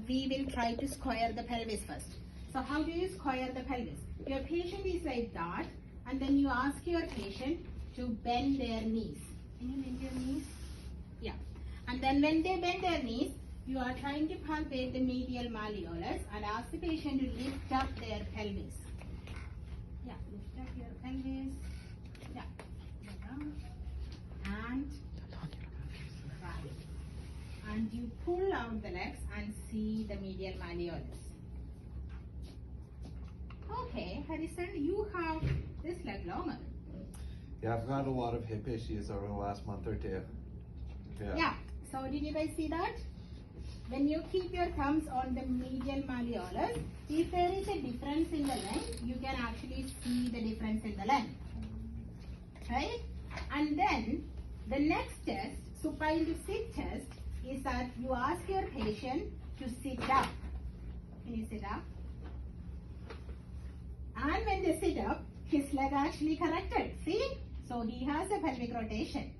we will try to square the pelvis first. So how do you square the pelvis? Your patient is like that, and then you ask your patient to bend their knees. Can you bend your knees? Yeah. And then when they bend their knees, you are trying to palpate the medial malleolus and ask the patient to lift up their pelvis. Yeah, lift up your pelvis. Yeah. And right. And you pull out the legs and see the medial malleolus. Okay, Harrison, you have this leg longer. Yeah, I've had a lot of hip issues over the last month or two. Yeah. So did you guys see that? When you keep your thumbs on the medial malleolus, if there is a difference in the length, you can actually see the difference in the length. Right? And then the next test, supine to sit test, is that you ask your patient to sit up. Can you sit up? And when they sit up, his leg actually corrected. See? So he has a pelvic rotation.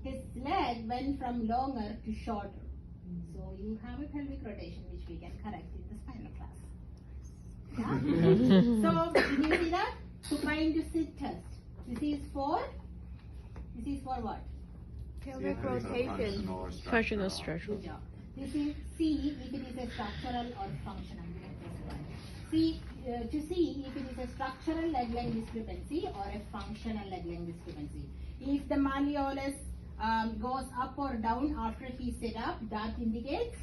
His leg went from longer to shorter. So you have a pelvic rotation which we can correct in the spinal class. Yeah? So did you see that? Supine to sit test. This is for what? Pelvic rotation. Functional structural. Good job. This is see if it is a structural or functional. See to see if it is a structural leg length discrepancy or a functional leg length discrepancy. If the malleolus goes up or down after he sit up, that indicates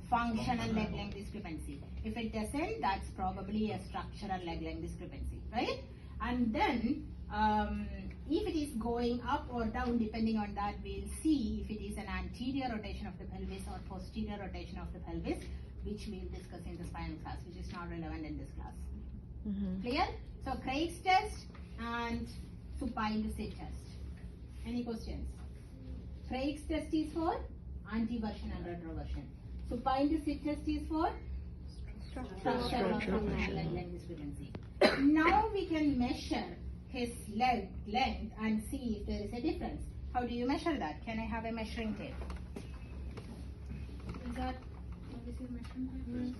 functional leg length discrepancy. If it doesn't, that's probably a structural leg length discrepancy, right? And then if it is going up or down, depending on that, we'll see if it is an anterior rotation of the pelvis or posterior rotation of the pelvis, which we'll discuss in the spinal class, which is not relevant in this class. Clear? So Craig's test and supine to sit test. Any questions? Craig's test is for anteversion and retroversion. Supine to sit test is for structural or functional leg length discrepancy. Now we can measure his leg length and see if there is a difference. How do you measure that? Can I have a measuring tape? Is that this is measuring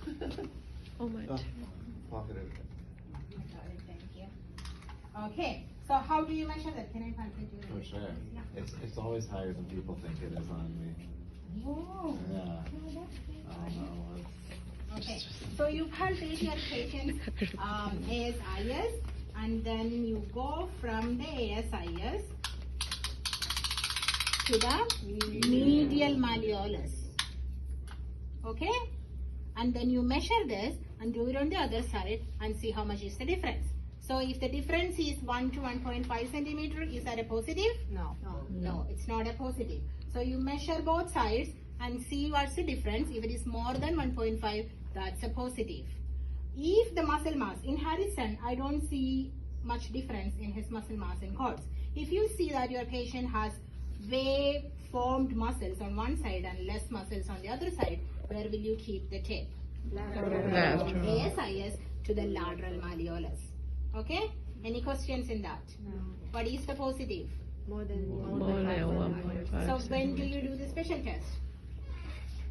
tape? Oh my. Pocketed it. Thank you. Okay. So how do you measure that? Can I palpate you? For sure. Yeah. It's always higher than people think it is on me. Whoa. Yeah. No, that's great. I don't know. Okay, so you palpate your patient's ASIS and then you go from the ASIS to the medial malleolus. Okay? And then you measure this and do it on the other side and see how much is the difference. So if the difference is 1 to 1.5 centimeter, is that a positive? No. No, it's not a positive. So you measure both sides and see what's the difference. If it is more than 1.5, that's a positive. If the muscle mass, in Harrison, I don't see much difference in his muscle mass in quads. If you see that your patient has way formed muscles on one side and less muscles on the other side, where will you keep the tape? Lateral. ASIS to the lateral malleolus. Okay? Any questions in that? No. What is the positive? More than More than 1.5. So when do you do the special test?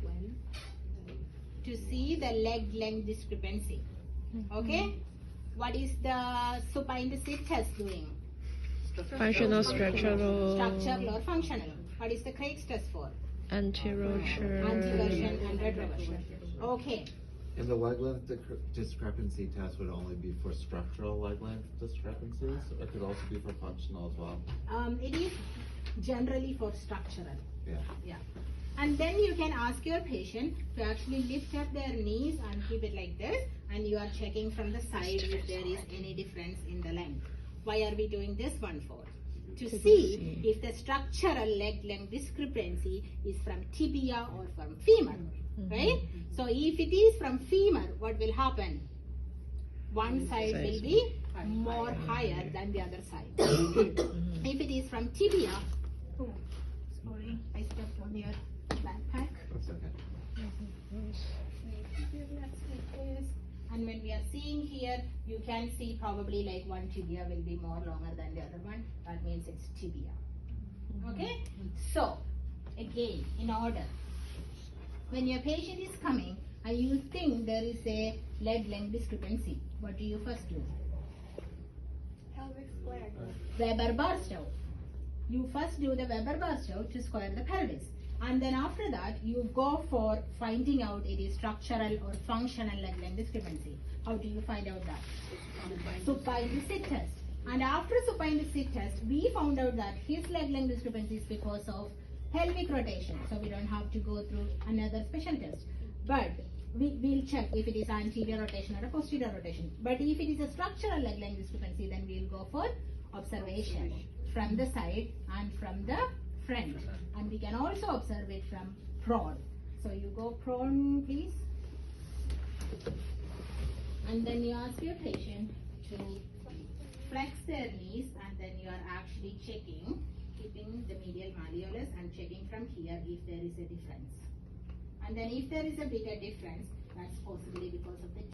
When? To see the leg length discrepancy. Okay? What is the supine to sit test doing? Functional structural. Structural or functional. What is the Craig's test for? Anti-rotation. Anteversion and retroversion. Okay. And the leg length discrepancy test would only be for structural leg length discrepancies, or it could also be for functional as well. It is generally for structural. Yeah. And then you can ask your patient to actually lift up their knees and keep it like this, and you are checking from the side if there is any difference in the length. Why are we doing this one for? To see if the structural leg length discrepancy is from tibia or from femur, right? So if it is from femur, what will happen? One side will be more higher than the other side. If it is from tibia, oh, sorry, I stepped on your backpack. That's okay. And when we are seeing here, you can see probably like one tibia will be more longer than the other one. That means it's tibia. Okay? So, again, in order, When your patient is coming and you think there is a leg length discrepancy, what do you first do? Pelvic square. Weber-Bartow. You first do the Weber-Bartow to square the pelvis. And then after that, you go for finding out it is structural or functional leg length discrepancy. How do you find out that? Supine to sit test. And after supine to sit test, we found out that his leg length discrepancy is because of pelvic rotation. So we don't have to go through another special test. But we'll check if it is anterior rotation or a posterior rotation. But if it is a structural leg length discrepancy, then we'll go for observation from the side and from the front. And we can also observe it from prone. So you go prone, please. And then you ask your patient to flex their knees, and then you are actually checking, keeping the medial malleolus and checking from here if there is a difference. And then if there is a bigger difference, that's possibly because of the